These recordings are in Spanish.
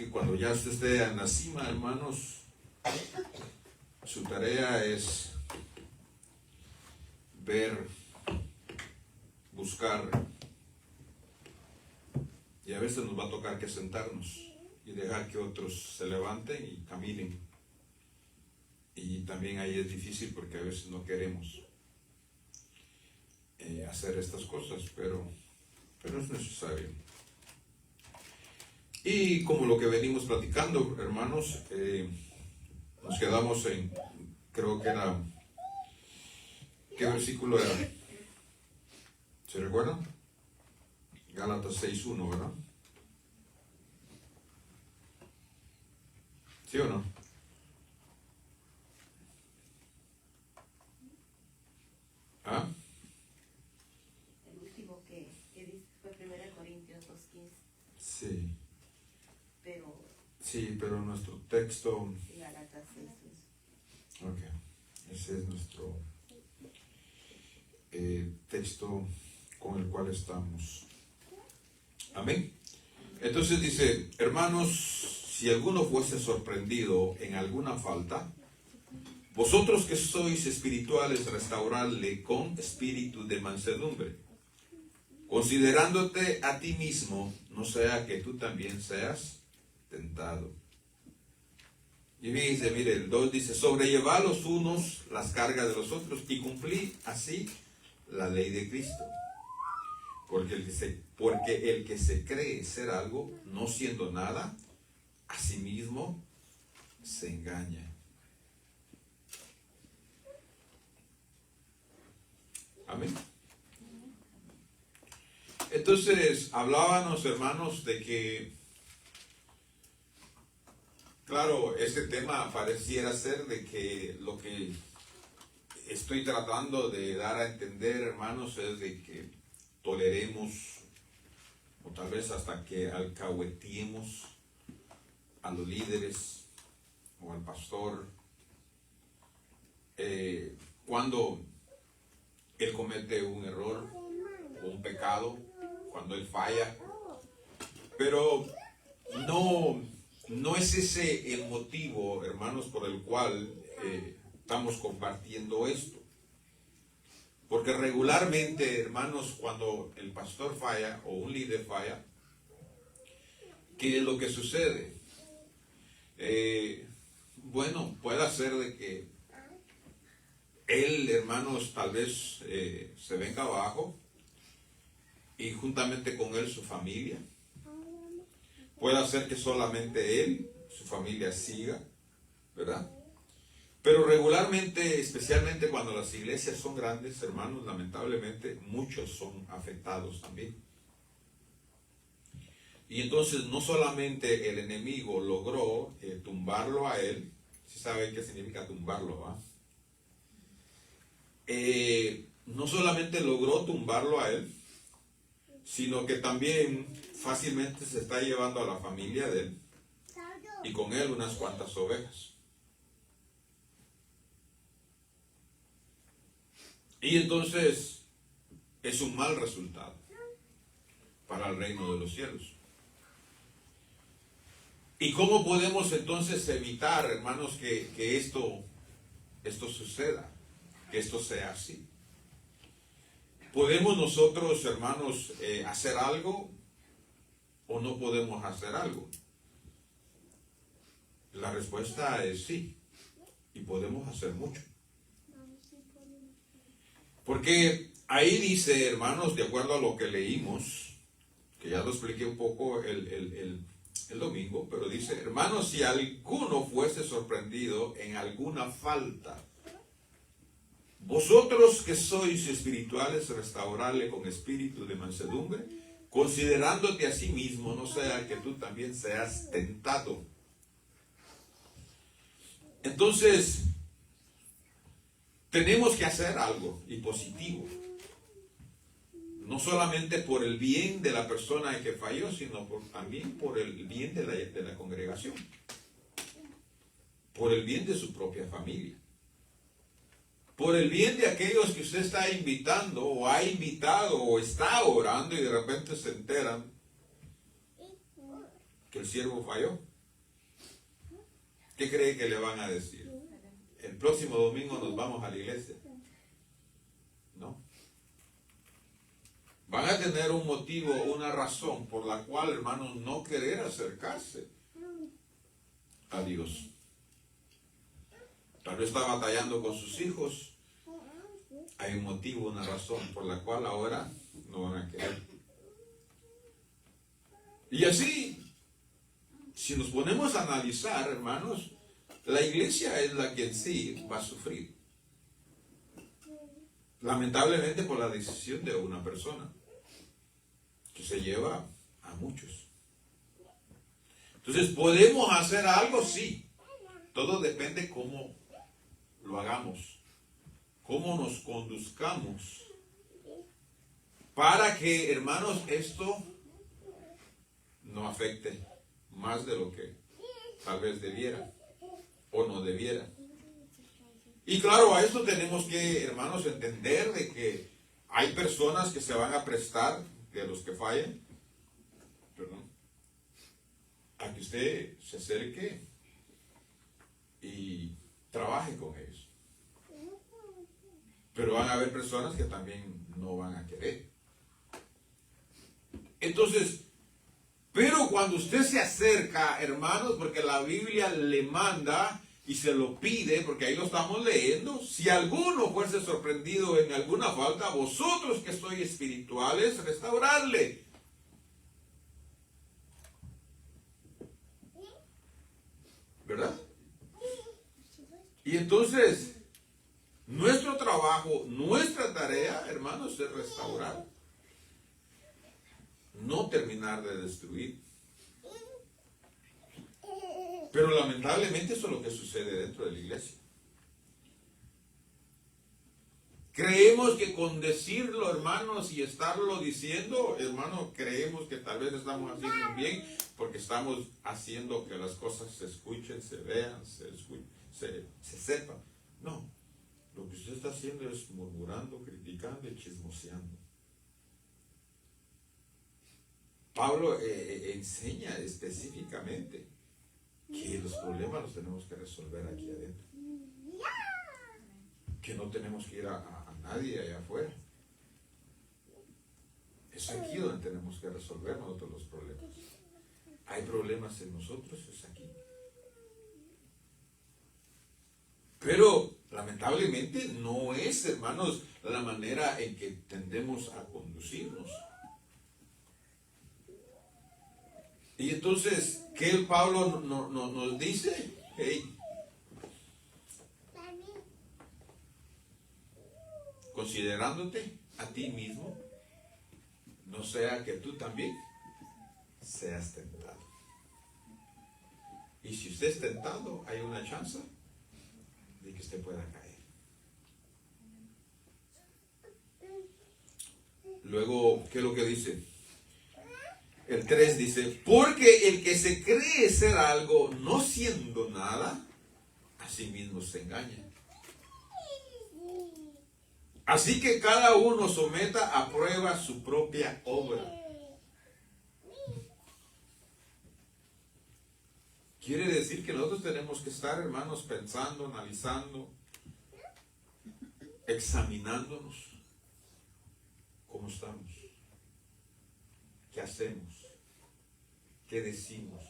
que cuando ya usted esté en la cima, hermanos, su tarea es ver, buscar, y a veces nos va a tocar que sentarnos y dejar que otros se levanten y caminen. Y también ahí es difícil porque a veces no queremos hacer estas cosas, pero es necesario. Y como lo que venimos platicando, hermanos, nos quedamos en, creo que era, ¿qué versículo era? ¿Se recuerdan? Gálatas 6:1, ¿verdad? ¿Sí o no? ¿Ah? El último que dice fue 1 Corintios 2:15. Sí. Pero... Sí, pero nuestro texto... Gálatas 6. Ok. Ese es nuestro texto con el cual estamos. Amén. Entonces dice, hermanos, si alguno fuese sorprendido en alguna falta, vosotros que sois espirituales, restauradle con espíritu de mansedumbre, considerándote a ti mismo, no sea que tú también seas tentado. Y dice, mire, el 2 dice, sobrellevad los unos las cargas de los otros y cumplid así la ley de Cristo. Porque el que se cree ser algo, no siendo nada, a sí mismo se engaña. Amén. Entonces, hablábamos, hermanos, de que, claro, este tema pareciera ser de que lo que estoy tratando de dar a entender, hermanos, es de que toleremos, o tal vez hasta que alcahuetiemos a los líderes o al pastor, cuando él comete un error o un pecado, cuando él falla, pero no es ese el motivo, hermanos, por el cual estamos compartiendo esto. Porque regularmente, hermanos, cuando el pastor falla o un líder falla, ¿qué es lo que sucede? Bueno, puede ser de que él, hermanos, tal vez se venga abajo y juntamente con él su familia. Puede ser que solamente él, su familia siga, ¿verdad? Pero regularmente, especialmente cuando las iglesias son grandes, hermanos, lamentablemente muchos son afectados también. Y entonces no solamente el enemigo logró tumbarlo a él, ¿sí sabe qué significa tumbarlo, va? No solamente logró tumbarlo a él, sino que también fácilmente se está llevando a la familia de él y con él unas cuantas ovejas. Y entonces es un mal resultado para el reino de los cielos. ¿Y cómo podemos entonces evitar, hermanos, que esto suceda? Que esto sea así. ¿Podemos nosotros, hermanos, hacer algo o no podemos hacer algo? La respuesta es sí. Y podemos hacer mucho. Porque ahí dice, hermanos, de acuerdo a lo que leímos, que ya lo expliqué un poco el domingo, pero dice, hermanos, si alguno fuese sorprendido en alguna falta, vosotros que sois espirituales, restauradle con espíritu de mansedumbre, considerándote a sí mismo, no sea que tú también seas tentado. Entonces, tenemos que hacer algo y positivo. No solamente por el bien de la persona que falló, sino también por el bien de la congregación. Por el bien de su propia familia. Por el bien de aquellos que usted está invitando o ha invitado o está orando y de repente se enteran que el siervo falló. ¿qué cree que le van a decir? El próximo domingo nos vamos a la iglesia. No. Van a tener un motivo, una razón por la cual, hermanos, no querer acercarse a Dios. Tal vez está batallando con sus hijos. Hay un motivo, una razón por la cual ahora no van a querer. Y así, si nos ponemos a analizar, hermanos, la iglesia es la que en sí va a sufrir. Lamentablemente por la decisión de una persona, que se lleva a muchos. Entonces, ¿podemos hacer algo? Sí. Todo depende cómo lo hagamos, cómo nos conduzcamos, para que, hermanos, esto no afecte más de lo que tal vez debiera o no debiera. Y claro, a esto tenemos que, hermanos, entender de que hay personas que se van a prestar, de los que fallan, a que usted se acerque y trabaje con ellos. Pero van a haber personas que también no van a querer. Entonces, pero cuando usted se acerca, hermanos, porque la Biblia le manda y se lo pide, porque ahí lo estamos leyendo, si alguno fuese sorprendido en alguna falta, vosotros que sois espirituales, restauradle. ¿Verdad? Y entonces, nuestro trabajo, nuestra tarea, hermanos, es restaurar. No terminar de destruir. Pero lamentablemente eso es lo que sucede dentro de la iglesia. Creemos que con decirlo, hermanos, y estarlo diciendo, hermanos, creemos que tal vez estamos haciendo un bien, porque estamos haciendo que las cosas se escuchen, se vean, se sepan. No, lo que usted está haciendo es murmurando, criticando y chismoseando. Pablo enseña específicamente que los problemas los tenemos que resolver aquí adentro. Que no tenemos que ir a nadie allá afuera. Es aquí donde tenemos que resolver nosotros los problemas. Hay problemas en nosotros, es aquí. Pero lamentablemente no es, hermanos, la manera en que tendemos a conducirnos. Y entonces, ¿qué el Pablo nos dice? Hey, considerándote a ti mismo, no sea que tú también seas tentado. Y si usted es tentado, hay una chance de que usted pueda caer. Luego, ¿qué es lo que dice? El 3 dice, porque el que se cree ser algo no siendo nada, a sí mismo se engaña. Así que cada uno someta a prueba su propia obra. Quiere decir que nosotros tenemos que estar, hermanos, pensando, analizando, examinándonos cómo estamos, qué hacemos, qué decimos,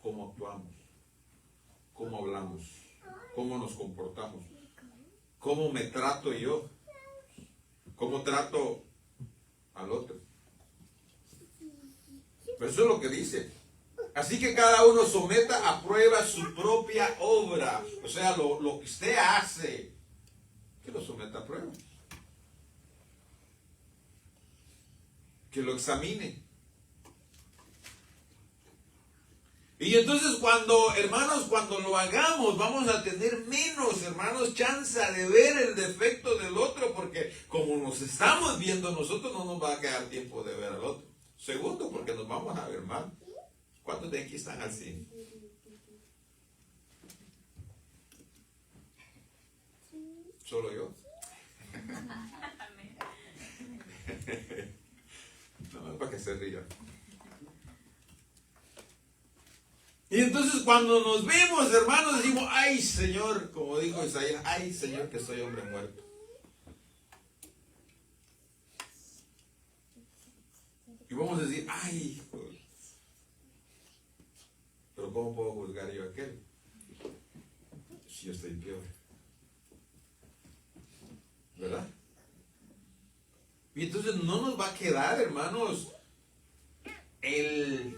cómo actuamos, cómo hablamos, cómo nos comportamos, cómo me trato yo, cómo trato al otro. Pero eso es lo que dice. Así que cada uno someta a prueba su propia obra. O sea, lo que usted hace, que lo someta a prueba. Que lo examine. Y entonces cuando, hermanos, cuando lo hagamos, vamos a tener menos, hermanos, chance de ver el defecto del otro, porque como nos estamos viendo nosotros, no nos va a quedar tiempo de ver al otro. Segundo, porque nos vamos a ver mal. ¿Cuántos de aquí están así? ¿Solo yo? No, es para que se rían. Y entonces cuando nos vemos, hermanos, decimos, ay Señor, como dijo Isaías, ay Señor, que soy hombre muerto. Y vamos a decir, ay, pero ¿cómo puedo juzgar yo a aquel? Si yo estoy peor. ¿Verdad? Y entonces no nos va a quedar, hermanos, el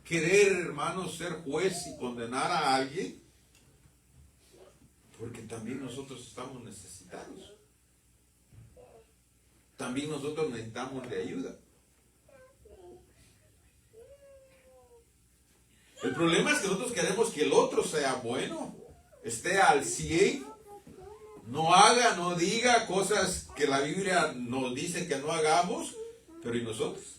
querer, hermanos, ser juez y condenar a alguien, porque también nosotros estamos necesitados. También nosotros necesitamos de ayuda. El problema es que nosotros queremos que el otro sea bueno, esté al 100, no haga, no diga cosas que la Biblia nos dice que no hagamos, pero ¿y nosotros?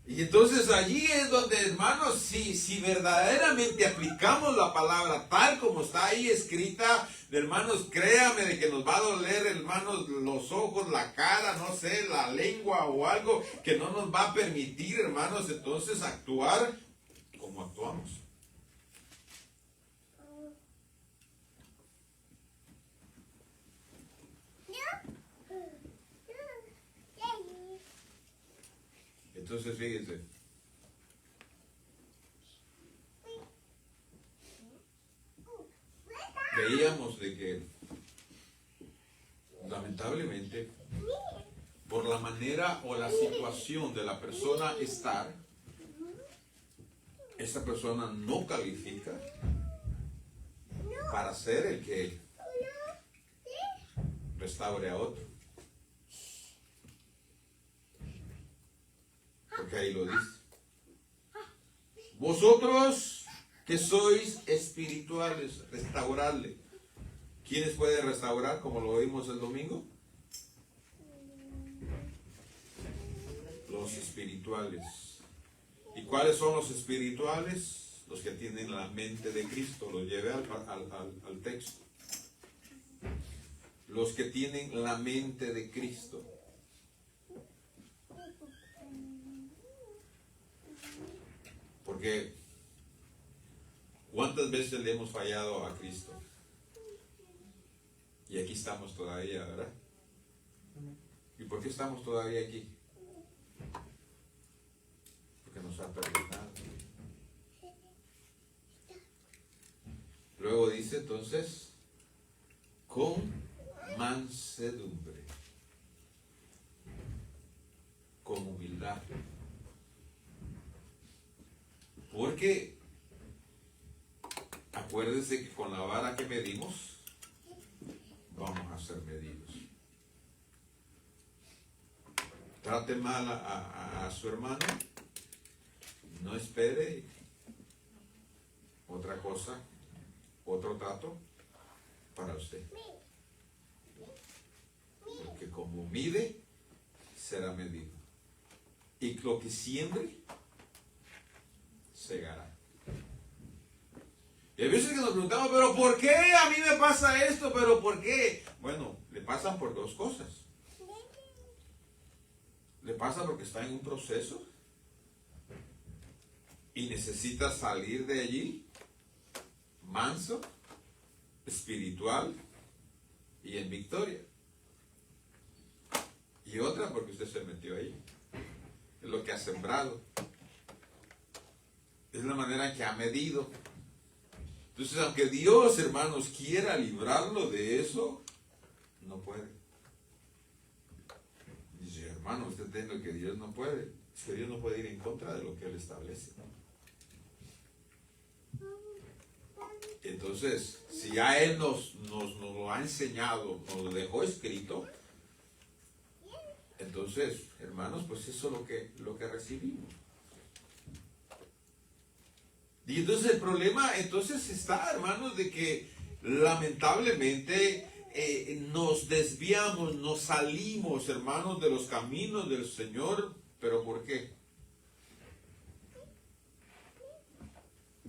Y entonces allí es donde, hermanos, si verdaderamente aplicamos la palabra tal como está ahí escrita, hermanos, créame de que nos va a doler, hermanos, los ojos, la cara, no sé, la lengua o algo que no nos va a permitir, hermanos, entonces actuar como actuamos. Entonces, fíjense. Veíamos de que, lamentablemente, por la manera o la situación de la persona estar, esa persona no califica para ser el que restaure a otro. Porque ahí lo dice. Vosotros que sois espirituales, restaurarle. ¿Quiénes pueden restaurar como lo vimos el domingo? Los espirituales. ¿Y cuáles son los espirituales? Los que tienen la mente de Cristo. Lo llevé al texto. Los que tienen la mente de Cristo. Porque ¿cuántas veces le hemos fallado a Cristo? Y aquí estamos todavía, ¿verdad? ¿Y por qué estamos todavía aquí? Porque nos ha perdonado. Luego dice entonces, con mansedumbre, con humildad. Porque acuérdense que con la vara que medimos, vamos a ser medidos. Trate mal a su hermano, no espere otra cosa, otro trato para usted. Porque como mide, será medido. Y lo que siembre, segará. Y hay veces que nos preguntamos, pero ¿por qué a mí me pasa esto? ¿Pero por qué? Bueno, le pasan por dos cosas. Le pasa porque está en un proceso y necesita salir de allí manso, espiritual y en victoria. Y otra porque usted se metió ahí. Es lo que ha sembrado. Es la manera en que ha medido. Entonces, aunque Dios, hermanos, quiera librarlo de eso, no puede. Dice, hermano, usted entiende que Dios no puede. Es que Dios no puede ir en contra de lo que Él establece. Entonces, si ya Él nos lo ha enseñado, nos lo dejó escrito, entonces, hermanos, pues eso es lo que recibimos. Y entonces el problema entonces está, hermanos, de que lamentablemente nos desviamos, nos salimos, hermanos, de los caminos del Señor. ¿Pero por qué?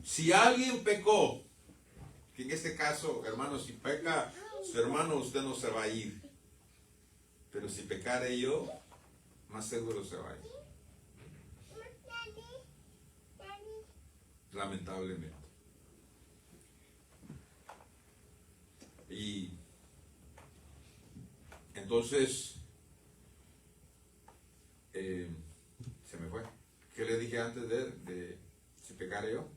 Si alguien pecó, que en este caso, hermanos, si peca su hermano, usted no se va a ir. Pero si pecare yo, más seguro se va a ir. lamentablemente. Y entonces, se me fue. ¿Qué le dije antes de si pecara yo?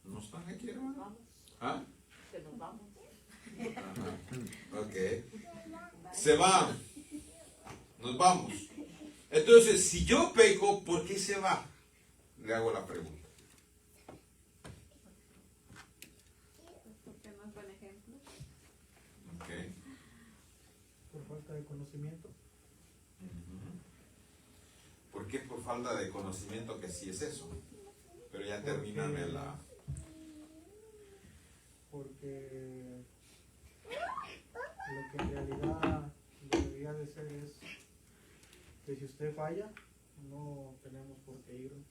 ¿No están aquí, hermano? ¿Ah? Que nos vamos. Ajá. Ok. Se va. Nos vamos. Entonces, si yo peco, ¿por qué se va? Le hago la pregunta. Porque no es buen ejemplo. Ok. Por falta de conocimiento. ¿Por qué por falta de conocimiento? Que sí es eso. Pero ya termíname la... Porque lo que en realidad debería de ser es que si usted falla, no tenemos por qué irnos.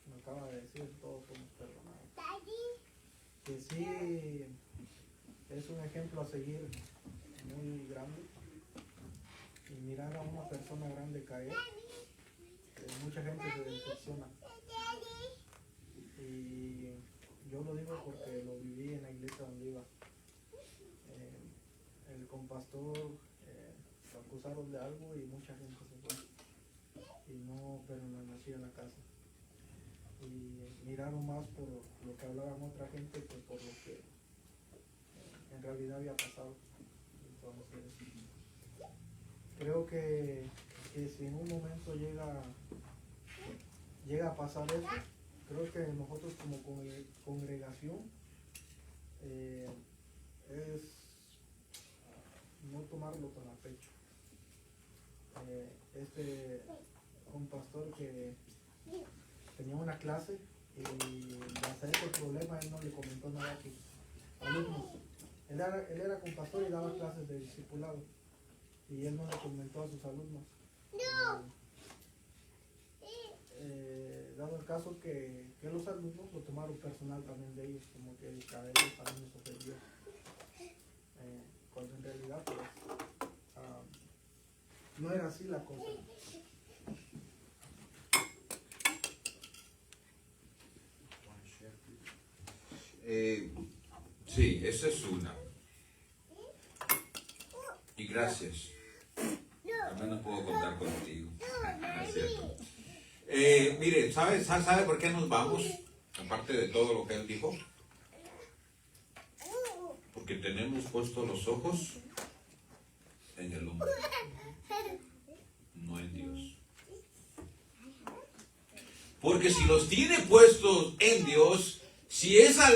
Me acaba de decir, todos somos perdonados. Que sí es un ejemplo a seguir muy grande. Y mirar a una persona grande caer, mucha gente se decepciona. Y yo lo digo porque lo viví en la iglesia donde iba. El compastor lo acusaron de algo y mucha gente se fue. Y no permaneció en la casa. Y miraron más por lo que hablaban otra gente que por lo que en realidad había pasado. Entonces, creo que si en un momento llega a pasar eso, creo que nosotros como congregación es no tomarlo tan a pecho. Un pastor que tenía una clase y de hacer ese problema él no le comentó nada a sus alumnos. Él era compastor y daba clases de discipulado y él no le comentó a sus alumnos. Dado el caso que los alumnos lo tomaron personal también de ellos, como que a ellos también les ofendió, cuando en realidad pues, no era así la cosa. Sí, esa es una. Y gracias. Al menos puedo contar contigo. ¿No es cierto? Mire, ¿sabe por qué nos vamos? Aparte de todo lo que él dijo. Porque tenemos puestos los ojos en el hombre, no en Dios. Porque si los tiene puestos en Dios, si es a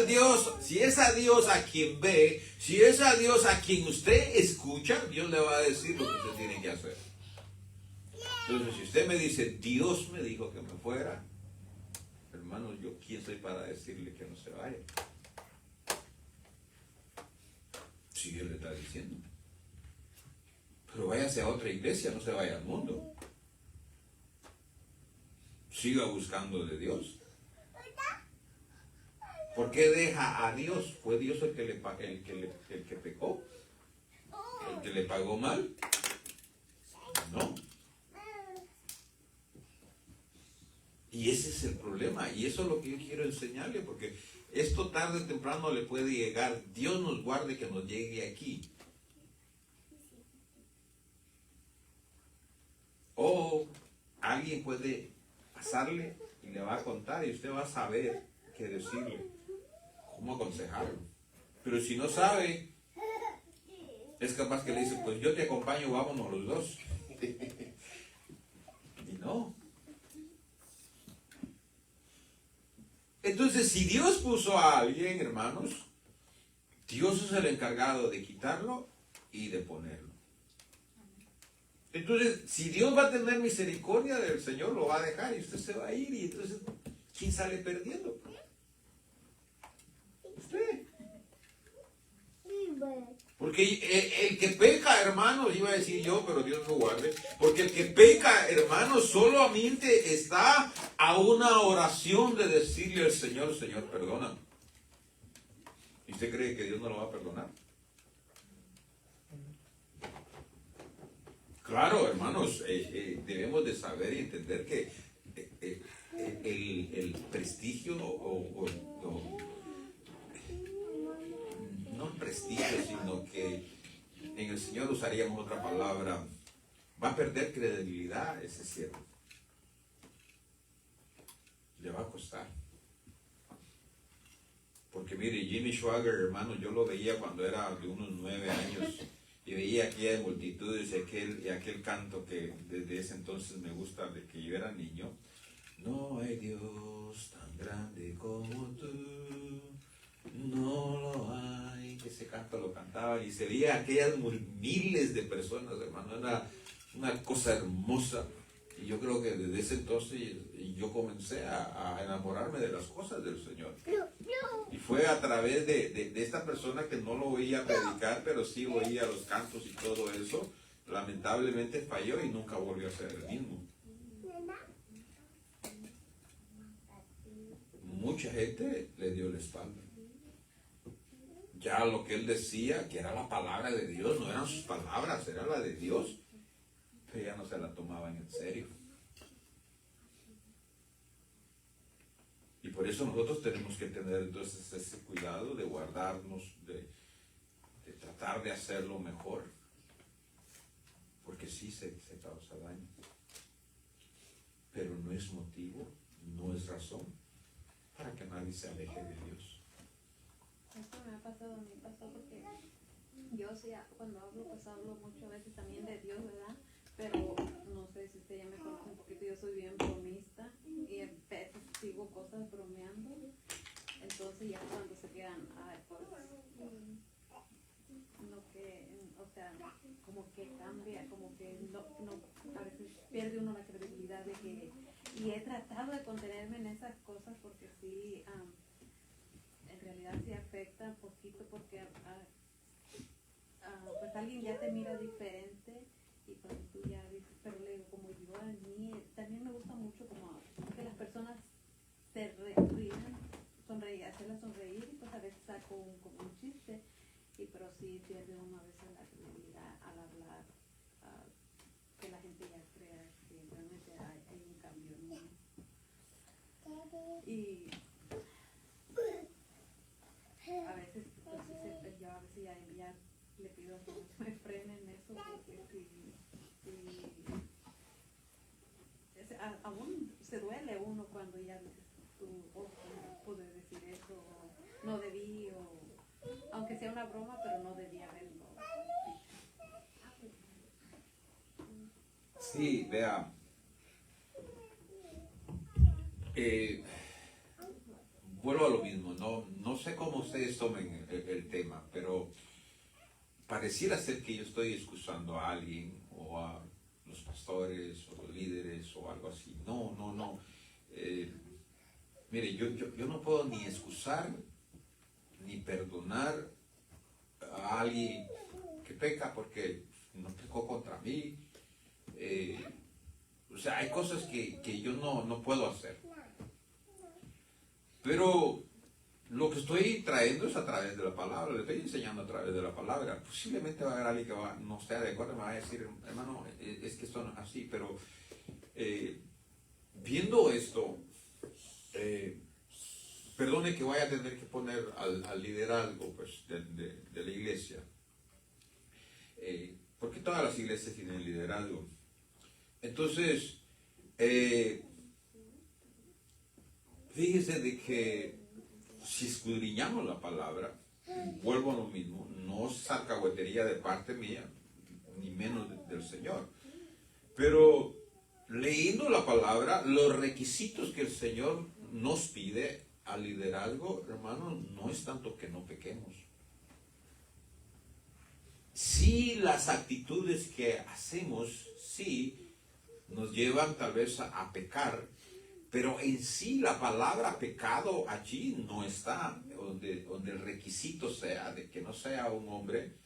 Dios a quien ve, si es a Dios a quien usted escucha, Dios le va a decir lo que usted tiene que hacer. Entonces, si usted me dice, Dios me dijo que me fuera, hermano, yo quién soy para decirle que no se vaya. Si Dios le está diciendo. Pero váyase a otra iglesia, no se vaya al mundo. Siga buscando de Dios. ¿Por qué deja a Dios? ¿Fue Dios el que pecó? ¿El que le pagó mal? No. Y ese es el problema. Y eso es lo que yo quiero enseñarle, porque esto tarde o temprano le puede llegar. Dios nos guarde que nos llegue aquí. O alguien puede pasarle y le va a contar y usted va a saber qué decirle, cómo aconsejarlo. Pero si no sabe, es capaz que le dice, pues yo te acompaño, vámonos los dos. Y no. Entonces, si Dios puso a alguien, hermanos, Dios es el encargado de quitarlo y de ponerlo. Entonces, si Dios va a tener misericordia del Señor, lo va a dejar y usted se va a ir. Y entonces, ¿quién sale perdiendo? Usted. Porque el que peca, hermanos, iba a decir yo, pero Dios lo guarde. Porque el que peca, hermanos, solamente está a una oración de decirle al Señor, Señor, perdona. ¿Y usted cree que Dios no lo va a perdonar? Claro, hermanos, debemos de saber y entender que el prestigio no el prestigio, sino que en el Señor usaríamos otra palabra, va a perder credibilidad ese siervo. Le va a costar. Porque mire, Jimmy Swaggart, hermano, yo lo veía cuando era de unos 9 años y veía aquella multitudes y aquel canto que desde ese entonces me gusta de que yo era niño. No hay Dios tan grande como tú, no lo hay. Ese canto lo cantaba y se veía aquellas miles de personas, hermano, era una cosa hermosa. Y yo creo que desde ese entonces yo comencé a enamorarme de las cosas del Señor. Y fue a través de esta persona que no lo oía predicar, pero sí oía los cantos y todo eso. Lamentablemente falló y nunca volvió a ser el mismo. Mucha gente le dio la espalda. Ya lo que él decía, que era la palabra de Dios, no eran sus palabras, era la de Dios. Pero ya no se la tomaban en serio. Y por eso nosotros tenemos que tener entonces ese cuidado de guardarnos, de tratar de hacerlo mejor. Porque sí se causa daño. Pero no es motivo, no es razón para que nadie se aleje de Dios. Esto me ha pasado a mí, pasó porque yo sí, cuando hablo, pues hablo muchas veces también de Dios, ¿verdad? Pero no sé si usted ya me conoce un poquito, yo soy bien bromista y a veces digo cosas bromeando. Entonces ya cuando se quedan, ay, pues, no que, o sea, como que cambia, como que no, a veces pierde uno la credibilidad de que, y he tratado de contenerme en esas cosas porque sí, en realidad sí afecta un poquito porque pues alguien ya te mira diferente. Y cuando tú ya dices, pero le digo, como yo a mí, también me gusta mucho como que las personas se ríen, hacerlas sonreír, y pues a veces saco como un chiste, pero sí pierde uno a veces la credibilidad al hablar, que la gente ya crea que realmente hay un cambio en uno. Y a veces, pues, yo a veces ya le pido a Dios que me frenen eso, porque aún se duele uno cuando ya dices tú, no pude decir eso, no debí, aunque sea una broma, pero no debí haberlo dicho. Sí, vea, vuelvo a lo mismo, no sé cómo ustedes tomen el tema, pero pareciera ser que yo estoy excusando a alguien o a los pastores o los líderes o algo así. No. Mire, yo no puedo ni excusar ni perdonar a alguien que peca porque no pecó contra mí. O sea, hay cosas que yo no puedo hacer. Pero lo que estoy trayendo es a través de la palabra, le estoy enseñando a través de la palabra. Posiblemente va a haber alguien que no esté de acuerdo, me va a decir, hermano, es que esto no es así, pero viendo esto, perdone que vaya a tener que poner al liderazgo pues, de la iglesia, porque todas las iglesias tienen liderazgo. Entonces, fíjese de que si escudriñamos la palabra, vuelvo a lo mismo, no es alcahuetería de parte mía, ni menos del Señor. Pero leyendo la palabra, los requisitos que el Señor nos pide al liderazgo, hermano, no es tanto que no pequemos. Sí, las actitudes que hacemos, sí, nos llevan tal vez a pecar, pero en sí la palabra pecado allí no está, donde el requisito sea de que no sea un hombre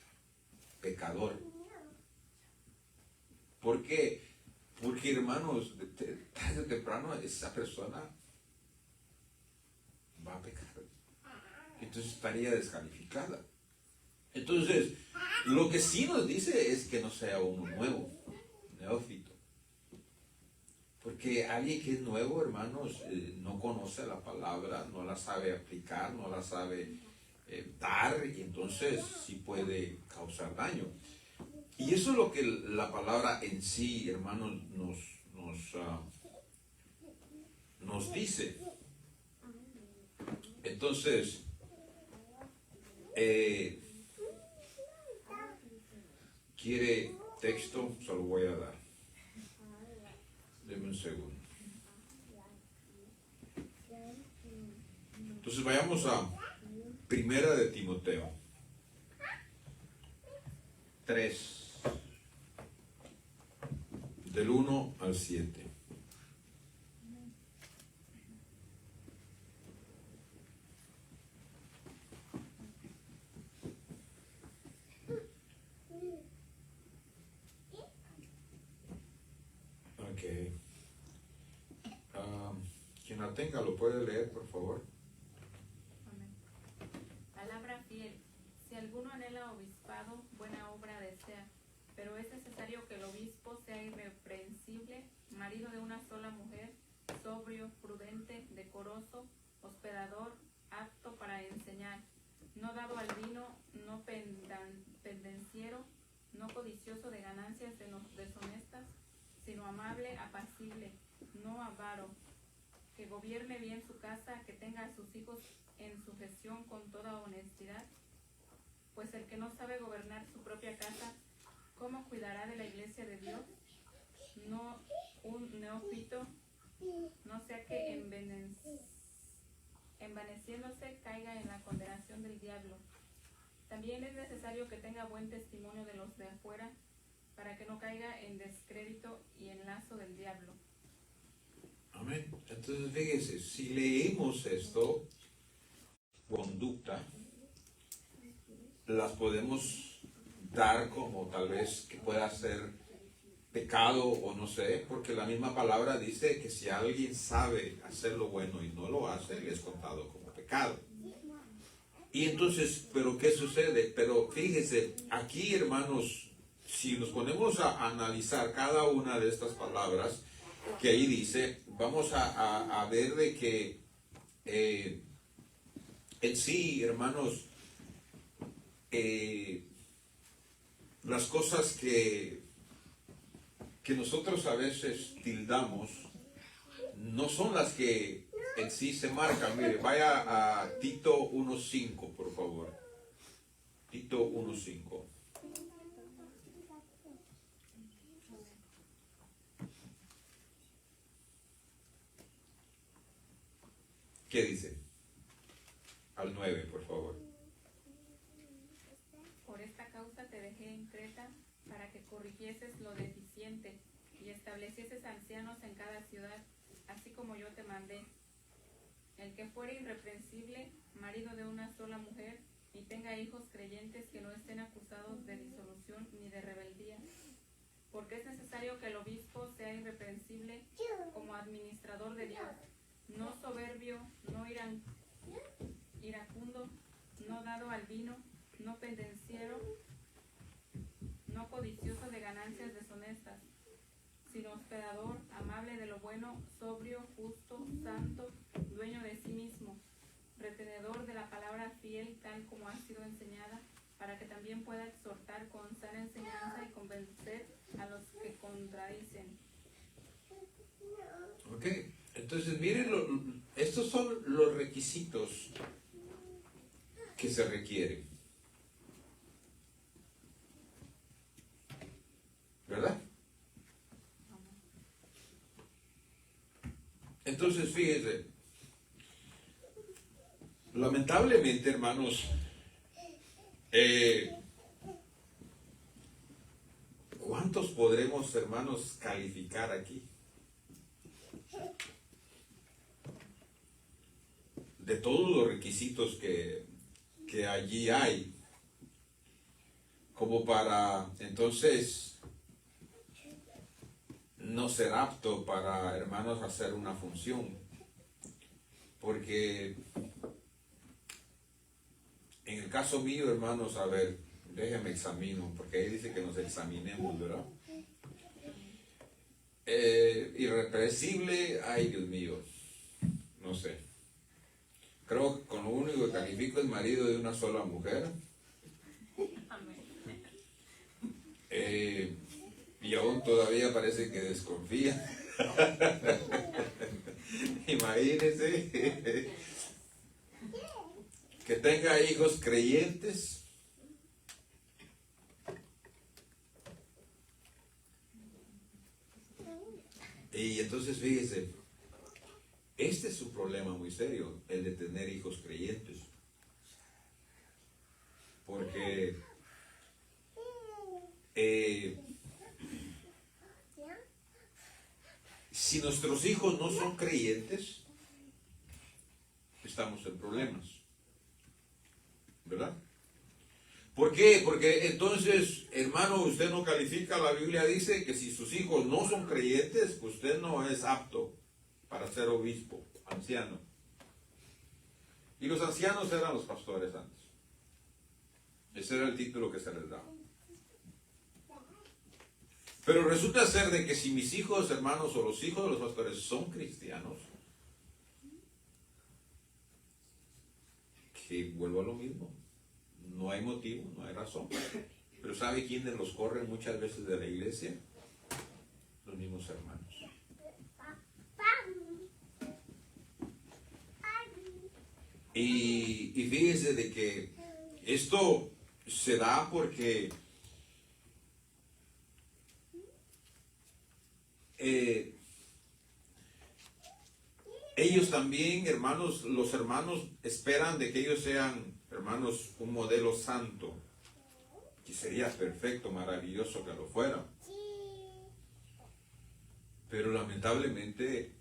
pecador. ¿Por qué? Porque, hermanos, tarde o temprano esa persona va a pecar. Entonces estaría descalificada. Entonces, lo que sí nos dice es que no sea uno nuevo. neófito. Porque alguien que es nuevo, hermanos, no conoce la palabra, no la sabe aplicar, no la sabe dar, y entonces sí puede causar daño. Y eso es lo que la palabra en sí, hermanos, nos dice. Entonces, ¿quiere texto? Se lo voy a dar. Deme un segundo. Entonces vayamos a Primera de Timoteo 3, del 1 al 7. Ok. Quien la tenga lo puede leer, por favor. Amén. Palabra fiel. Si alguno anhela obispado, buena obra desea, pero es necesario que el obispo sea irreprensible, marido de una sola mujer, sobrio, prudente, decoroso, hospedador, apto para enseñar, no dado al vino, no pendenciero, no codicioso de ganancias deshonestas, sino amable, apacible, no avaro, que gobierne bien su casa, que tenga a sus hijos en sujeción con toda honestidad, pues el que no sabe gobernar su propia casa, ¿cómo cuidará de la iglesia de Dios? No un neófito, no sea que envaneciéndose caiga en la condenación del diablo. También es necesario que tenga buen testimonio de los de afuera, para que no caiga en descrédito y en lazo del diablo. Amén. Entonces, fíjense, si leemos esto, conducta, las podemos dar como tal vez que pueda ser pecado o no sé, porque la misma palabra dice que si alguien sabe hacer lo bueno y no lo hace, le es contado como pecado. Y entonces, ¿pero qué sucede? Pero fíjense, aquí, hermanos, si nos ponemos a analizar cada una de estas palabras que ahí dice, vamos a ver de que en sí, hermanos, las cosas que nosotros a veces tildamos no son las que en sí se marcan. Mire, vaya a Tito 1.5, por favor. Tito 1.5. ¿Qué dice? Al 9, por favor. Por esta causa te dejé en Creta, para que corrigieses lo deficiente y establecieses ancianos en cada ciudad, así como yo te mandé. El que fuere irreprensible, marido de una sola mujer, y tenga hijos creyentes que no estén acusados de disolución ni de rebeldía. Porque es necesario que el obispo sea irreprensible como administrador de Dios, no soberbio, no iracundo, no dado al vino, no pendenciero, no codicioso de ganancias deshonestas, sino hospedador, amable de lo bueno, sobrio, justo, santo, dueño de sí mismo, retenedor de la palabra fiel tal como ha sido enseñada, para que también pueda exhortar con sana enseñanza y convencer a los que contradicen. Ok, entonces miren, estos son los requisitos que se requieren. ¿Verdad? Entonces, fíjense, lamentablemente, hermanos, ¿cuántos podremos, hermanos, calificar aquí? De todos los requisitos que allí hay, como para, entonces, no ser apto para, hermanos, hacer una función. Porque en el caso mío, hermanos, a ver, déjenme examino, porque ahí dice que nos examinemos, ¿verdad? irrepresible, ay Dios mío, no sé. Creo que con lo único que califico es marido de una sola mujer. Amén. Y aún todavía parece que desconfía. Imagínense que tenga hijos creyentes. Y entonces fíjese, este es un problema muy serio, el de tener hijos creyentes. Porque si nuestros hijos no son creyentes, estamos en problemas, ¿verdad? ¿Por qué? Porque entonces, hermano, usted no califica, la Biblia dice que si sus hijos no son creyentes, usted no es apto para ser obispo, anciano. Y los ancianos eran los pastores antes. Ese era el título que se les daba. Pero resulta ser de que si mis hijos, hermanos, o los hijos de los pastores son cristianos, que vuelvo a lo mismo. No hay motivo, no hay razón. Pero ¿sabe quiénes los corren muchas veces de la iglesia? Los mismos hermanos. Y fíjese de que esto se da porque ellos también, hermanos, los hermanos esperan de que ellos sean, hermanos, un modelo santo, que sería perfecto, maravilloso que lo fuera. Pero lamentablemente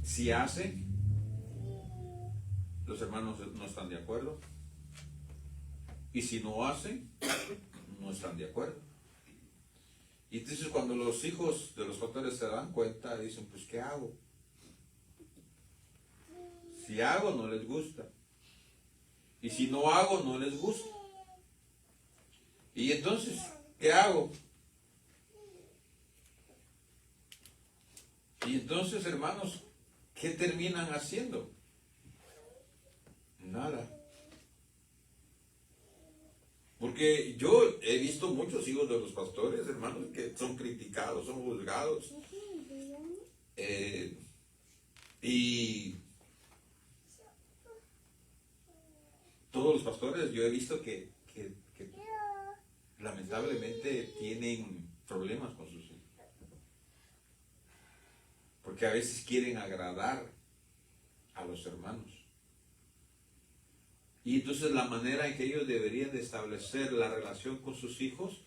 si hace, los hermanos no están de acuerdo. Y si no hacen, no están de acuerdo. Y entonces cuando los hijos de los pastores se dan cuenta, dicen, pues ¿qué hago? Si hago, no les gusta. Y si no hago, no les gusta. Y entonces, ¿qué hago? Y entonces, hermanos, ¿qué terminan haciendo? Nada. Porque yo he visto muchos hijos de los pastores, hermanos, que son criticados, son juzgados. Y todos los pastores, yo he visto que lamentablemente tienen problemas con sus hijos. Porque a veces quieren agradar a los hermanos. Y entonces la manera en que ellos deberían de establecer la relación con sus hijos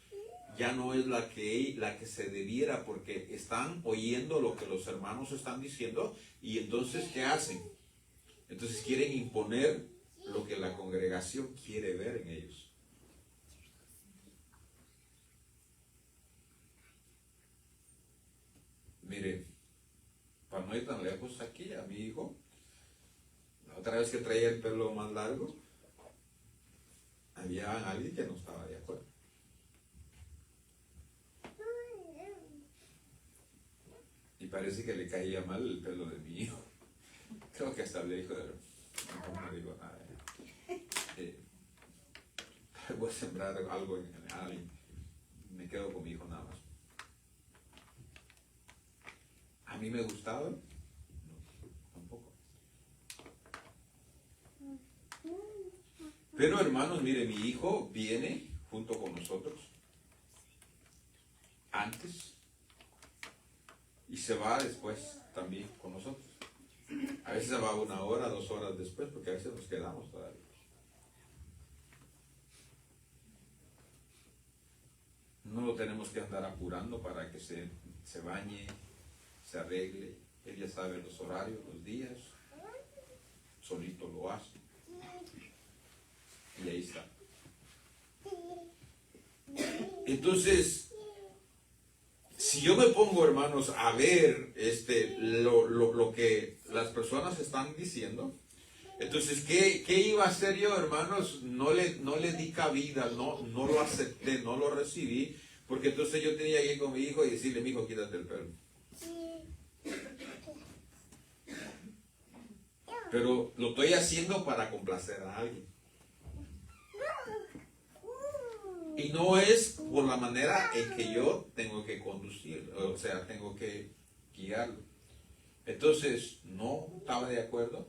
ya no es la que se debiera, porque están oyendo lo que los hermanos están diciendo y entonces ¿qué hacen? Entonces quieren imponer lo que la congregación quiere ver en ellos. Mire, para no ir tan lejos aquí, a mi hijo, la otra vez que traía el pelo más largo, había alguien que no estaba de acuerdo. Y parece que le caía mal el pelo de mi hijo. Creo que hasta le dijo, no digo nada. Voy a sembrar algo en alguien. Me quedo con mi hijo nada más. ¿A mí me gustaba? No, tampoco. Pero hermanos, mire, mi hijo viene junto con nosotros antes y se va después también con nosotros. A veces se va 1 hora, 2 horas después, porque a veces nos quedamos todavía. No lo tenemos que andar apurando para que se bañe, se arregle. Él ya sabe los horarios, los días, solito lo hace. Y ahí está. Entonces, si yo me pongo, hermanos, a ver lo que las personas están diciendo, Entonces, ¿qué iba a hacer yo, hermanos? No le di cabida, no lo acepté, no lo recibí, porque entonces yo tenía que ir con mi hijo y decirle, mi hijo, quítate el pelo. Pero lo estoy haciendo para complacer a alguien. Y no es por la manera en que yo tengo que conducir, o sea, tengo que guiarlo. Entonces, no estaba de acuerdo.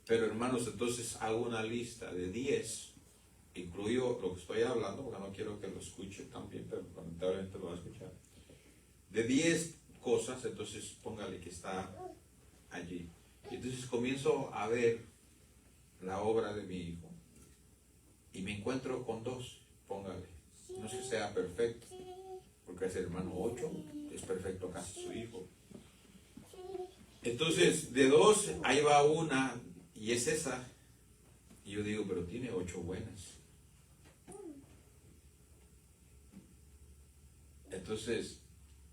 Pero hermanos, entonces hago una lista de 10. Incluyo lo que estoy hablando, porque no quiero que lo escuche también, pero lamentablemente lo va a escuchar. De 10 cosas, entonces póngale que está allí. Y entonces comienzo a ver la obra de mi hijo. Y me encuentro con 2, póngale. No es que sea perfecto, porque es el hermano 8, es perfecto casi su hijo. Entonces, de 2, ahí va una, y es esa. Y yo digo, pero tiene 8 buenas. Entonces,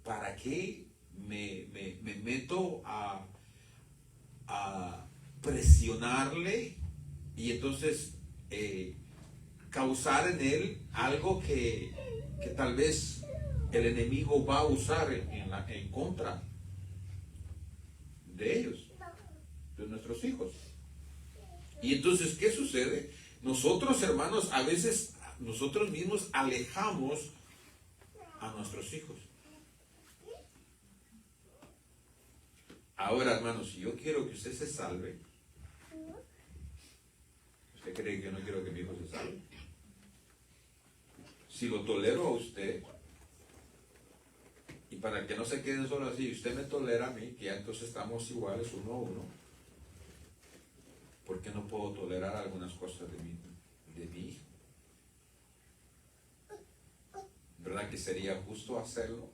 ¿para qué me meto a presionarle y entonces causar en él algo que tal vez el enemigo va a usar en contra de ellos, de nuestros hijos? Y entonces, ¿qué sucede? Nosotros, hermanos, a veces nosotros mismos alejamos a nuestros hijos. Ahora, hermanos, si yo quiero que usted se salve, ¿usted cree que yo no quiero que mi hijo se salve? Si lo tolero a usted, y para que no se quede solo así, usted me tolera a mí, que ya entonces estamos iguales 1 a 1, ¿por qué no puedo tolerar algunas cosas de mi hijo? ¿Verdad que sería justo hacerlo?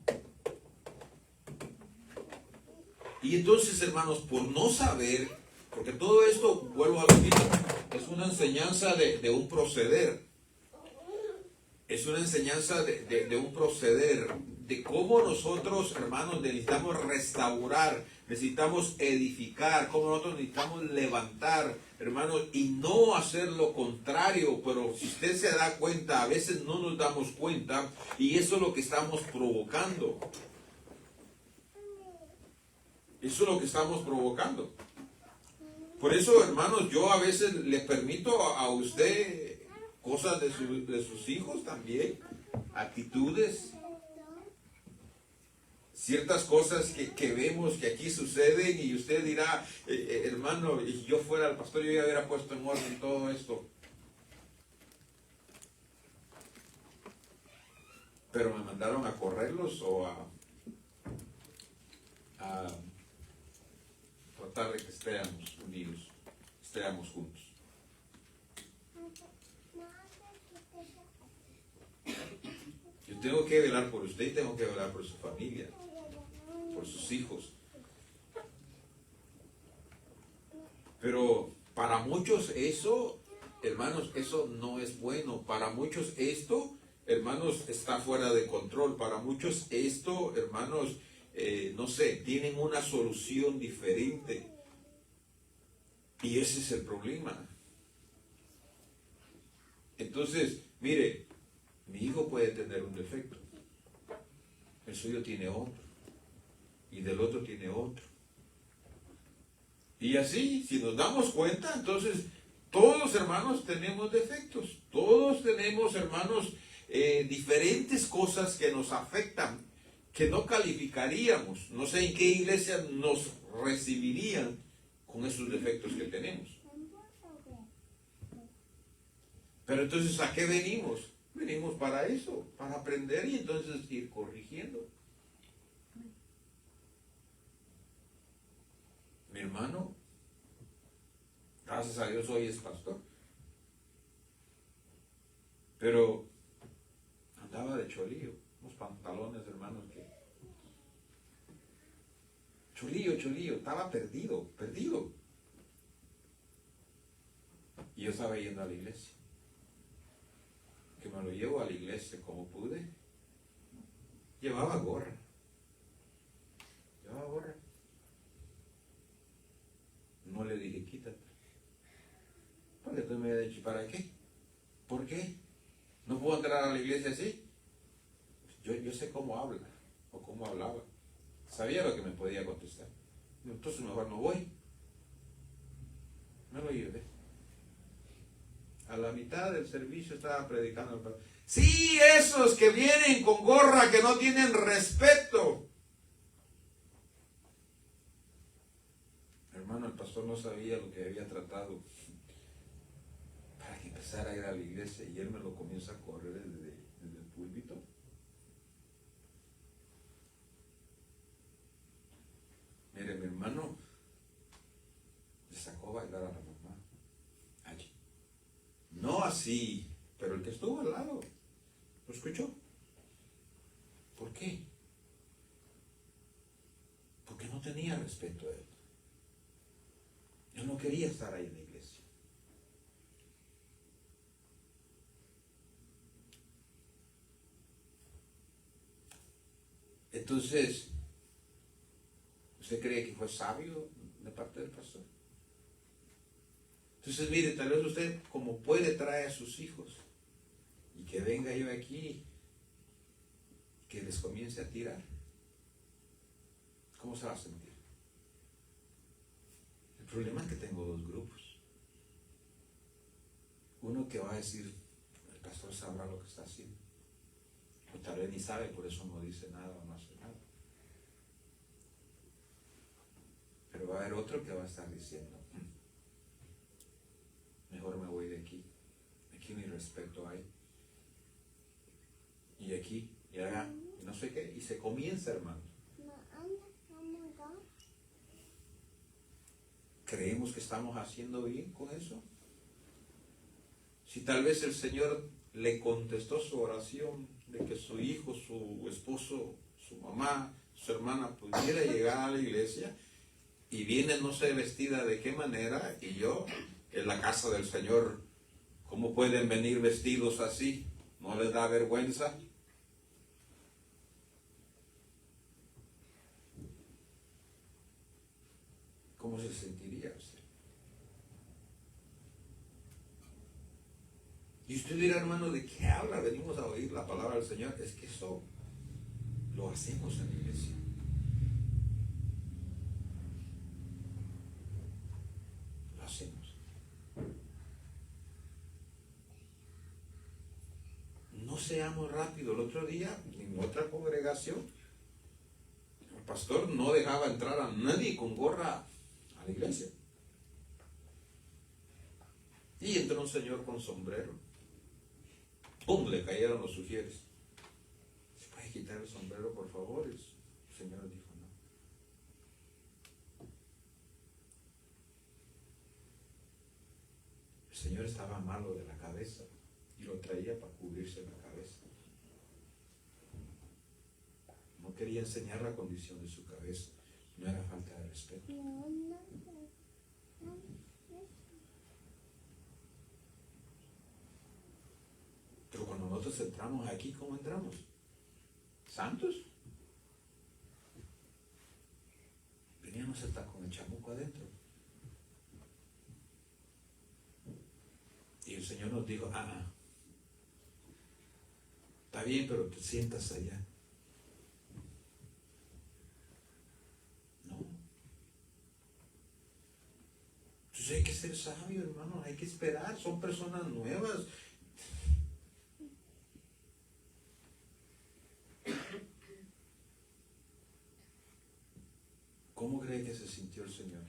Y entonces, hermanos, por no saber, porque todo esto, vuelvo a decir, es una enseñanza de un proceder. Es una enseñanza de un proceder, de cómo nosotros, hermanos, necesitamos restaurar, necesitamos edificar, cómo nosotros necesitamos levantar, hermanos, y no hacer lo contrario. Pero si usted se da cuenta, a veces no nos damos cuenta, y eso es lo que estamos provocando. Eso es lo que estamos provocando. Por eso, hermanos, yo a veces le permito a usted cosas de sus hijos también, actitudes, ciertas cosas que vemos que aquí suceden, y usted dirá, hermano, si yo fuera el pastor, yo ya hubiera puesto en orden todo esto. Pero me mandaron a correrlos o a tratar de que estemos unidos, estemos juntos. Yo tengo que velar por usted y tengo que velar por su familia, por sus hijos. Pero para muchos eso, hermanos, eso no es bueno. Para muchos esto, hermanos, está fuera de control. Para muchos esto, hermanos, no sé, tienen una solución diferente. Y ese es el problema. Entonces, mire, mi hijo puede tener un defecto. El suyo tiene otro. Y del otro tiene otro. Y así, si nos damos cuenta, entonces todos, hermanos, tenemos defectos. Todos tenemos, hermanos, diferentes cosas que nos afectan, que no calificaríamos. No sé en qué iglesia nos recibirían con esos defectos que tenemos. Pero entonces, ¿a qué venimos? Venimos para eso, para aprender y entonces ir corrigiendo. Mi hermano, gracias a Dios hoy es pastor, pero andaba de cholillo, unos pantalones, hermanos, que cholillo, estaba perdido. Y yo estaba yendo a la iglesia, que me lo llevo a la iglesia como pude. Llevaba gorra. No le dije, quítate. me hubiera dicho, ¿para qué? ¿Por qué? ¿No puedo entrar a la iglesia así? Yo sé cómo habla, o cómo hablaba. Sabía lo que me podía contestar. Entonces mejor no voy. No lo ayudé. A la mitad del servicio estaba predicando el pastor. Sí, esos que vienen con gorra que no tienen respeto. Hermano, el pastor no sabía lo que había tratado para que empezara a ir a la iglesia y él me lo comienza a correr desde el púlpito. Mire, mi hermano le sacó a bailar a la mamá allí. No así, pero el que estuvo al lado lo escuchó. ¿Por qué? Porque no tenía respeto a él. Él no quería estar ahí en la iglesia. Entonces, ¿usted cree que fue sabio de parte del pastor? Entonces, mire, tal vez usted, como puede, trae a sus hijos y que venga yo aquí, que les comience a tirar. ¿Cómo se va a sentir? El problema es que tengo dos grupos. Uno que va a decir, el pastor sabrá lo que está haciendo. O tal vez ni sabe, por eso no dice nada o no hace nada. Pero va a haber otro que va a estar diciendo, mejor me voy de aquí. Aquí ni respeto hay. Y aquí, y allá, y no sé qué. Y se comienza, hermano. ¿Creemos que estamos haciendo bien con eso? Si tal vez el Señor le contestó su oración de que su hijo, su esposo, su mamá, su hermana pudiera llegar a la iglesia y viene no sé vestida de qué manera, y yo en la casa del Señor, ¿cómo pueden venir vestidos así? ¿No les da vergüenza? ¿Cómo se sentiría usted? Y usted dirá, hermano, ¿de qué habla? Venimos a oír la palabra del Señor. Es que eso lo hacemos en la iglesia. Lo hacemos. No seamos rápidos. El otro día, en otra congregación, el pastor no dejaba entrar a nadie con gorra a la iglesia. Y entró un señor con sombrero. ¡Pum! Le cayeron los sugieres. ¿Se puede quitar el sombrero, por favor? El señor dijo, no. El señor estaba malo de la cabeza y lo traía para cubrirse la cabeza. No quería enseñar la condición de su cabeza. No era falta de respeto. Pero cuando nosotros entramos aquí, ¿cómo entramos? ¿Santos? Veníamos hasta con el chamuco adentro. Y el Señor nos dijo, está bien, pero te sientas allá. No. Entonces hay que ser sabio, hermano, hay que esperar, son personas nuevas. ¿Cómo cree que se sintió el Señor?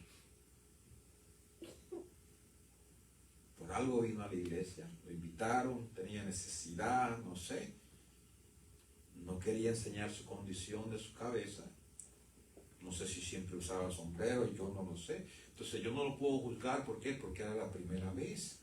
Por algo vino a la iglesia, lo invitaron, tenía necesidad, no sé. No quería enseñar su condición de su cabeza. No sé si siempre usaba sombrero, yo no lo sé. Entonces yo no lo puedo juzgar, ¿por qué? Porque era la primera vez.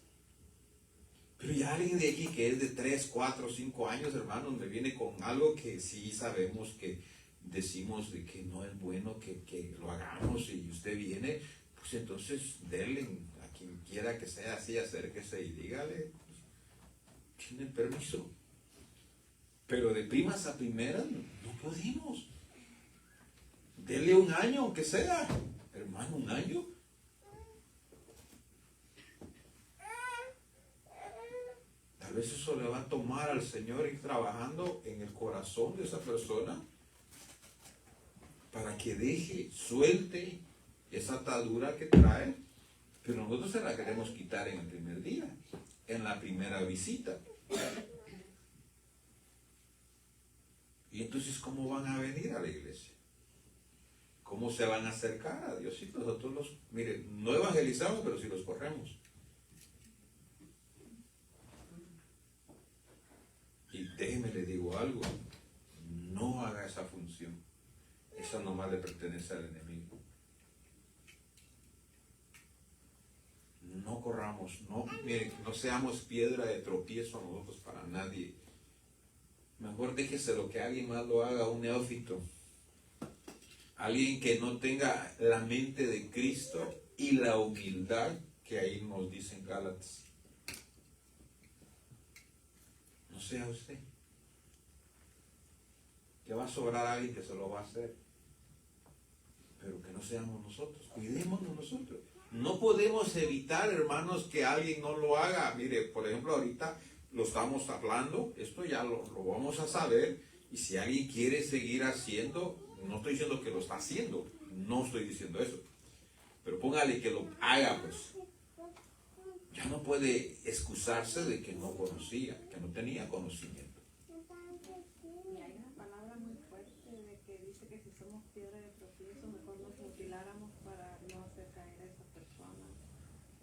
Pero ya alguien de aquí que es de 3, 4, 5 años, hermano, me viene con algo que sí sabemos que decimos de que no es bueno que lo hagamos, y usted viene, pues entonces denle a quien quiera que sea así, acérquese y dígale, pues, tiene permiso. Pero de primas a primeras no podemos. Denle un año, aunque sea, hermano, un año. tal vez eso le va a tomar al Señor ir trabajando en el corazón de esa persona para que deje, suelte esa atadura que trae, pero nosotros se la queremos quitar en el primer día, en la primera visita. Y entonces, ¿cómo van a venir a la iglesia? ¿Cómo se van a acercar a Dios? Si nosotros los, miren, no evangelizamos, pero si los corremos. Y déjeme le digo algo, no haga esa función. Esa nomás le pertenece al enemigo. No corramos, no, miren, no seamos piedra de tropiezo a nosotros para nadie. Mejor déjese lo que alguien más lo haga, un neófito. Alguien que no tenga la mente de Cristo y la humildad que ahí nos dicen Gálatas. No sea usted. Que va a sobrar a alguien que se lo va a hacer. Pero que no seamos nosotros. Cuidémonos nosotros. No podemos evitar, hermanos, que alguien no lo haga. Mire, por ejemplo, ahorita lo estamos hablando, esto ya lo vamos a saber, y si alguien quiere seguir haciendo, no estoy diciendo que lo está haciendo, no estoy diciendo eso, pero póngale que lo haga, pues. Ya no puede excusarse de que no conocía, que no tenía conocimiento. Y hay una palabra muy fuerte de que dice que si somos piedra de tropiezo, mejor nos mutiláramos para no hacer caer a esa persona.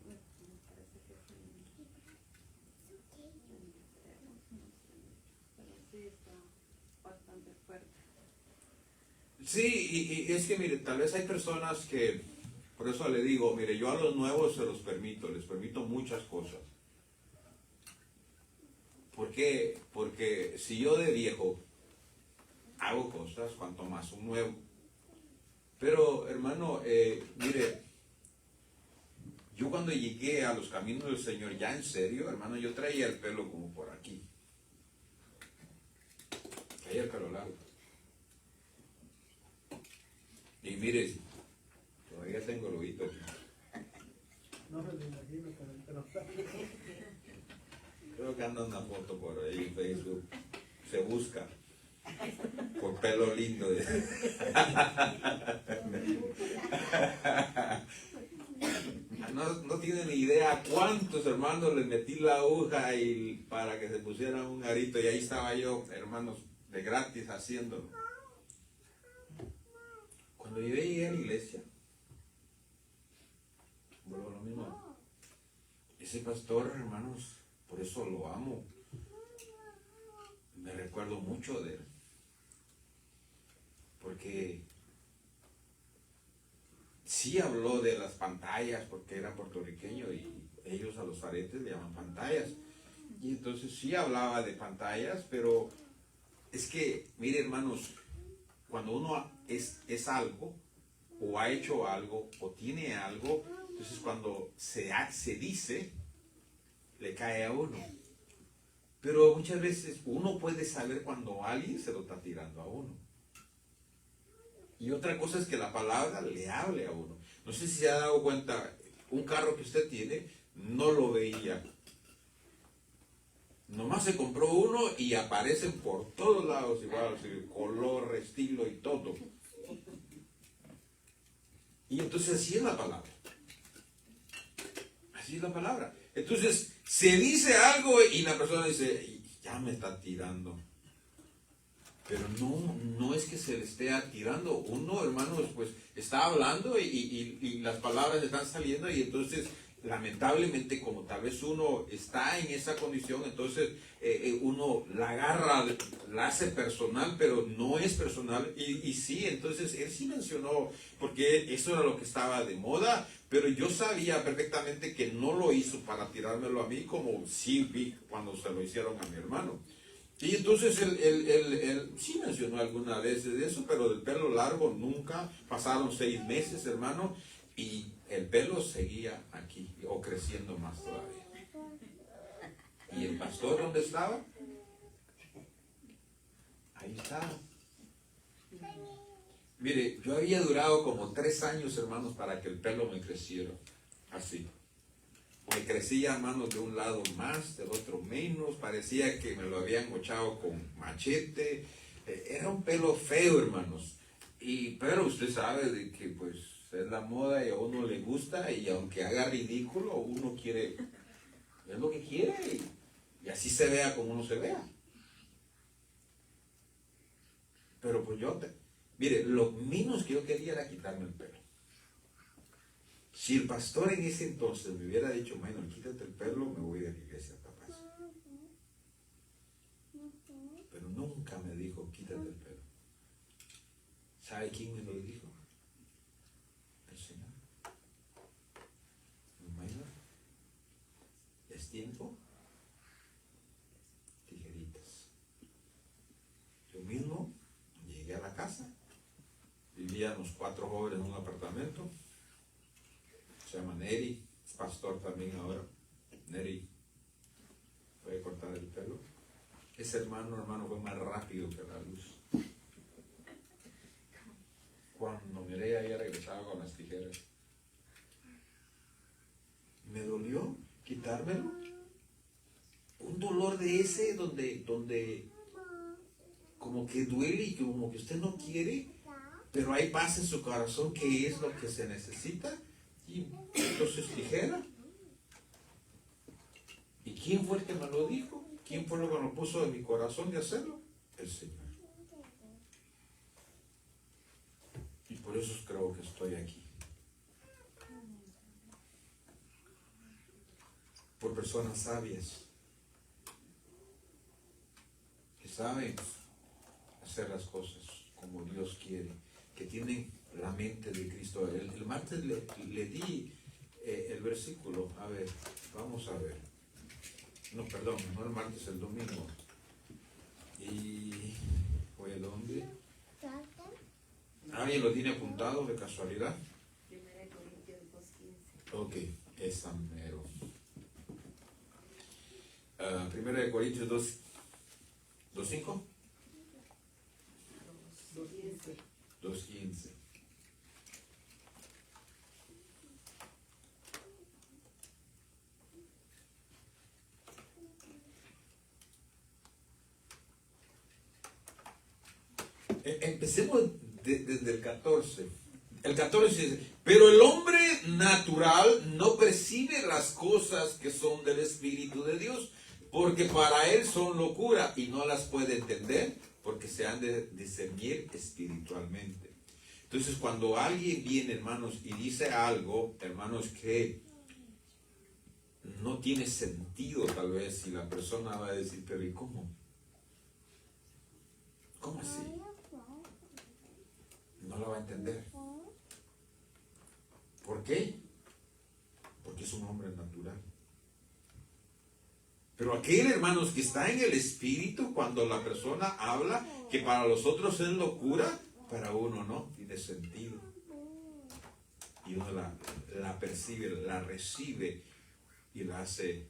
Me parece que es pero sí está bastante fuerte. Sí, y es que mire, tal vez hay personas que, por eso le digo, mire, yo a los nuevos se los permito, les permito muchas cosas. ¿Por qué? Porque si yo de viejo hago cosas, cuanto más un nuevo. Pero, hermano, mire, yo cuando llegué a los caminos del Señor, ya en serio, hermano, yo traía el pelo como por aquí. Traía el pelo largo. Y mire, todavía tengo el ojito aquí. No me lo imagino con el pelo largo. Creo que anda una foto por ahí en Facebook. Se busca. Por pelo lindo. No tienen ni idea cuántos hermanos les metí la aguja y para que se pusieran un arito. Y ahí estaba yo, hermanos, de gratis haciéndolo. Cuando yo llegué a la iglesia, vuelvo a lo mismo. Ese pastor, hermanos, por eso lo amo. Me recuerdo mucho de él. Porque sí habló de las pantallas, porque era puertorriqueño y ellos a los aretes le llaman pantallas. Y entonces sí hablaba de pantallas, pero es que, mire hermanos, cuando uno es algo, o ha hecho algo, o tiene algo, entonces cuando se dice, le cae a uno. Pero muchas veces uno puede saber cuando alguien se lo está tirando a uno. Y otra cosa es que la palabra le hable a uno. No sé si se ha dado cuenta, un carro que usted tiene, no lo veía. Nomás se compró uno y aparecen por todos lados igual, color, estilo y todo. Y entonces así es la palabra. Así es la palabra. Entonces se dice algo y la persona dice, ya me está tirando. Pero no es que se le esté tirando. Uno, hermanos, pues está hablando y las palabras están saliendo y entonces lamentablemente como tal vez uno está en esa condición, entonces uno la agarra, la hace personal, pero no es personal. Y sí, entonces él sí mencionó, porque eso era lo que estaba de moda, pero yo sabía perfectamente que no lo hizo para tirármelo a mí, como sí vi cuando se lo hicieron a mi hermano. Y entonces él sí mencionó alguna vez de eso, pero del pelo largo nunca. Pasaron 6 meses, hermano, y el pelo seguía aquí, o creciendo más todavía. ¿Y el pastor dónde estaba? Ahí estaba. Mire, yo había durado como 3 años, hermanos, para que el pelo me creciera. Así. me crecía, hermanos, de un lado más, del otro menos, parecía que me lo habían mochado con machete, era un pelo feo, hermanos, pero usted sabe de que pues es la moda y a uno le gusta, y aunque haga ridículo, uno quiere, es lo que quiere, y así se vea como uno se vea. Pero pues mire, lo menos que yo quería era quitarme el pelo. Si el pastor en ese entonces me hubiera dicho, bueno, quítate el pelo, me voy de la iglesia, papás. Pero nunca me dijo, quítate el pelo. ¿Sabe quién me lo dijo? El Señor. Bueno, es tiempo. Tijeritas. Yo mismo llegué a la casa. Vivíamos 4 jóvenes en un apartamento. Se llama Neri, es pastor también ahora. Neri, voy a cortar el pelo. Ese hermano, fue más rápido que la luz. Cuando miré, ella regresaba con las tijeras. Me dolió quitármelo. Un dolor de ese donde como que duele y como que usted no quiere, pero hay paz en su corazón, que es lo que se necesita. Y entonces tijera. ¿Y quién fue el que me lo dijo? ¿Quién fue lo que me puso en mi corazón de hacerlo? El Señor. Y por eso creo que estoy aquí. Por personas sabias que saben hacer las cosas como Dios quiere, que tienen la mente de Cristo. El martes le di el versículo. A ver, vamos a ver. No, perdón, no el martes, el domingo. ¿Y fue dónde? ¿Alguien lo tiene apuntado de casualidad? 1 Corintios 2:15. Ok, es San Mero. 1 Corintios 2:5. 2:15. Empecemos desde el 14. El 14 dice, pero el hombre natural no percibe las cosas que son del Espíritu de Dios, porque para él son locura y no las puede entender, porque se han de discernir espiritualmente. Entonces, cuando alguien viene, hermanos, y dice algo, hermanos, que no tiene sentido, tal vez, si la persona va a decir, pero ¿y cómo? ¿Cómo así? No lo va a entender. ¿Por qué? Porque es un hombre natural. Pero aquel, hermanos, que está en el Espíritu, cuando la persona habla, que para los otros es locura, para uno no, tiene sentido. Y uno la percibe, la recibe y la hace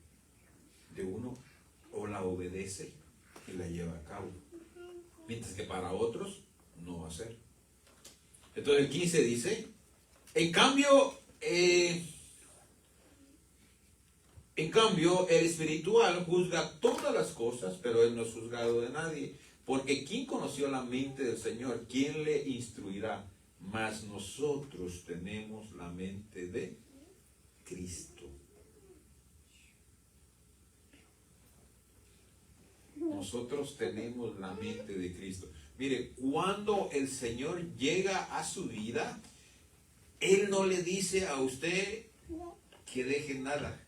de uno, o la obedece y la lleva a cabo. Mientras que para otros no va a ser. Entonces el 15 dice, en cambio, el espiritual juzga todas las cosas, pero él no es juzgado de nadie. Porque ¿quién conoció la mente del Señor? ¿Quién le instruirá? Mas nosotros tenemos la mente de Cristo. Nosotros tenemos la mente de Cristo. Mire, cuando el Señor llega a su vida, Él no le dice a usted que deje nada.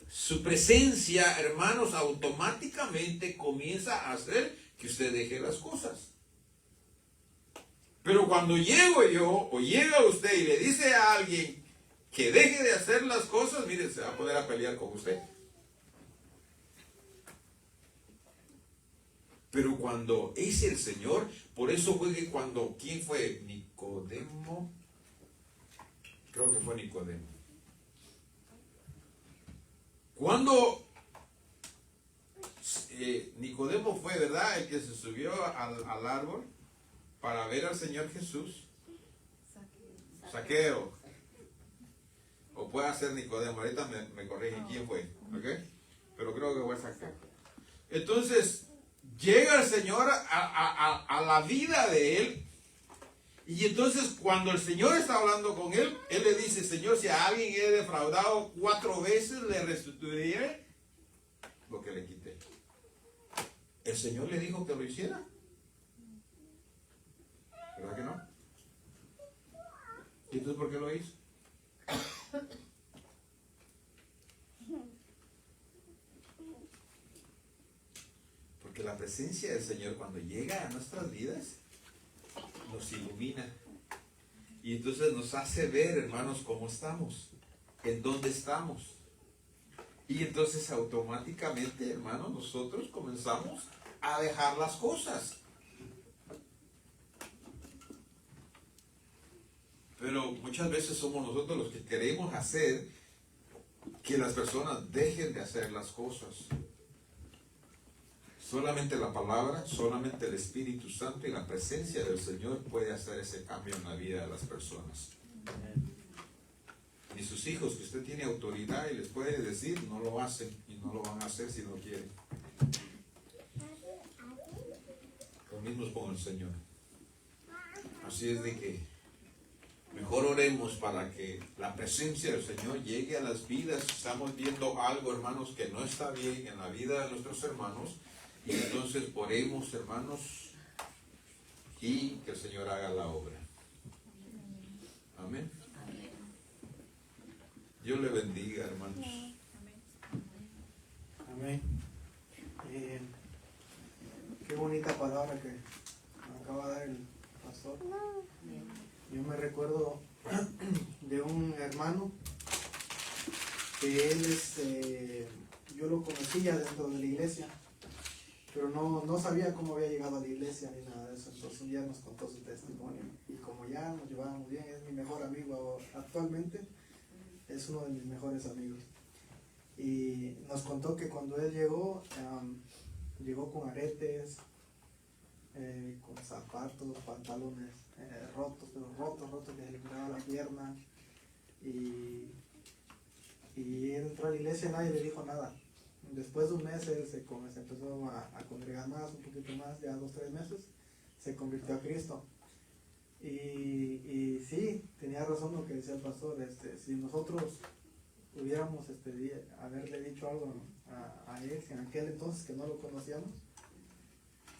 Su presencia, hermanos, automáticamente comienza a hacer que usted deje las cosas. Pero cuando llego yo, o llega usted y le dice a alguien que deje de hacer las cosas, mire, se va a poner a pelear con usted. Pero cuando es el Señor, por eso fue que cuando, ¿quién fue? Nicodemo. Creo que fue Nicodemo. Cuando Nicodemo fue, ¿verdad?, el que se subió al árbol para ver al Señor Jesús. Zaqueo. O puede ser Nicodemo. Ahorita me corrigen quién fue, ¿ok? Pero creo que fue Saqueo. Entonces, llega el Señor a la vida de él. Y entonces cuando el Señor está hablando con él, él le dice: Señor, si a alguien he defraudado 4 veces, le restituiré lo que le quité. El Señor le dijo que lo hiciera. ¿Verdad que no? ¿Y entonces por qué lo hizo? Porque la presencia del Señor, cuando llega a nuestras vidas, nos ilumina. Y entonces nos hace ver, hermanos, cómo estamos, en dónde estamos. Y entonces automáticamente, hermanos, nosotros comenzamos a dejar las cosas. Pero muchas veces somos nosotros los que queremos hacer que las personas dejen de hacer las cosas. Solamente la palabra, solamente el Espíritu Santo y la presencia del Señor puede hacer ese cambio en la vida de las personas. Ni sus hijos, que usted tiene autoridad y les puede decir, no lo hacen y no lo van a hacer si no quieren. Lo mismo es con el Señor. Así es de que mejor oremos para que la presencia del Señor llegue a las vidas. Estamos viendo algo, hermanos, que no está bien en la vida de nuestros hermanos. Y entonces oremos, hermanos, y que el Señor haga la obra. Amén. Dios le bendiga, hermanos. Amén. Qué bonita palabra que me acaba de dar el pastor. Yo me recuerdo de un hermano que él, yo lo conocía dentro de la iglesia, pero no sabía cómo había llegado a la iglesia ni nada de eso. Entonces un día nos contó su testimonio y como ya nos llevábamos bien, es mi mejor amigo actualmente, es uno de mis mejores amigos. Y nos contó que cuando él llegó, llegó con aretes, con zapatos, pantalones rotos, pero rotos, que se le miraba la pierna. Y él entró a la iglesia y nadie le dijo nada. Después de un mes él se empezó a congregar más, un poquito más, ya 2 o 3 meses, se convirtió a Cristo. Y sí, tenía razón lo que decía el pastor, si nosotros hubiéramos haberle dicho algo a él, en aquel entonces que no lo conocíamos,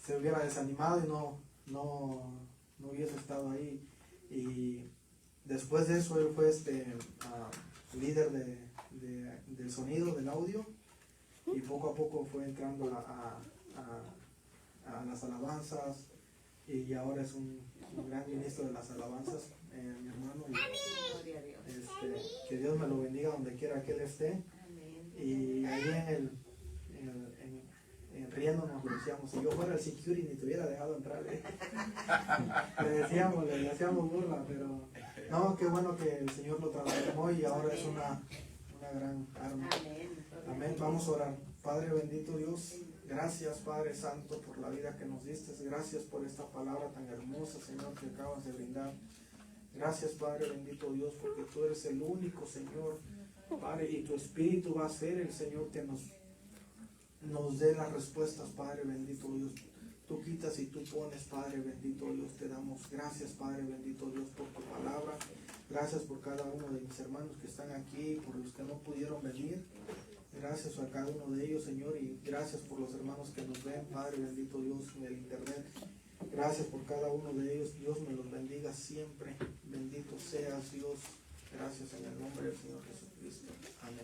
se hubiera desanimado y no hubiese estado ahí. Y después de eso él fue líder del sonido, del audio, y poco a poco fue entrando a las alabanzas, y ahora es un gran ministro de las alabanzas, mi hermano. Gloria a Dios. Que Dios me lo bendiga donde quiera que él esté. Amén. Y ahí en riéndonos le decíamos, si yo fuera el security ni te hubiera dejado entrar. Le hacíamos burla, pero no, qué bueno que el Señor lo transformó y ahora es una gran arma. Amén. Amén. Vamos a orar. Padre bendito Dios, gracias Padre Santo por la vida que nos diste. Gracias por esta palabra tan hermosa, Señor, que acabas de brindar. Gracias Padre bendito Dios, porque tú eres el único Señor, Padre, y tu Espíritu va a ser el Señor que nos dé las respuestas, Padre bendito Dios. Tú quitas y tú pones, Padre bendito Dios. Te damos gracias, Padre bendito Dios, por tu palabra. Gracias por cada uno de mis hermanos que están aquí, por los que no pudieron venir. Gracias a cada uno de ellos, Señor, y gracias por los hermanos que nos ven, Padre bendito Dios, en el internet. Gracias por cada uno de ellos. Dios me los bendiga siempre. Bendito seas, Dios. Gracias en el nombre del Señor Jesucristo. Amén.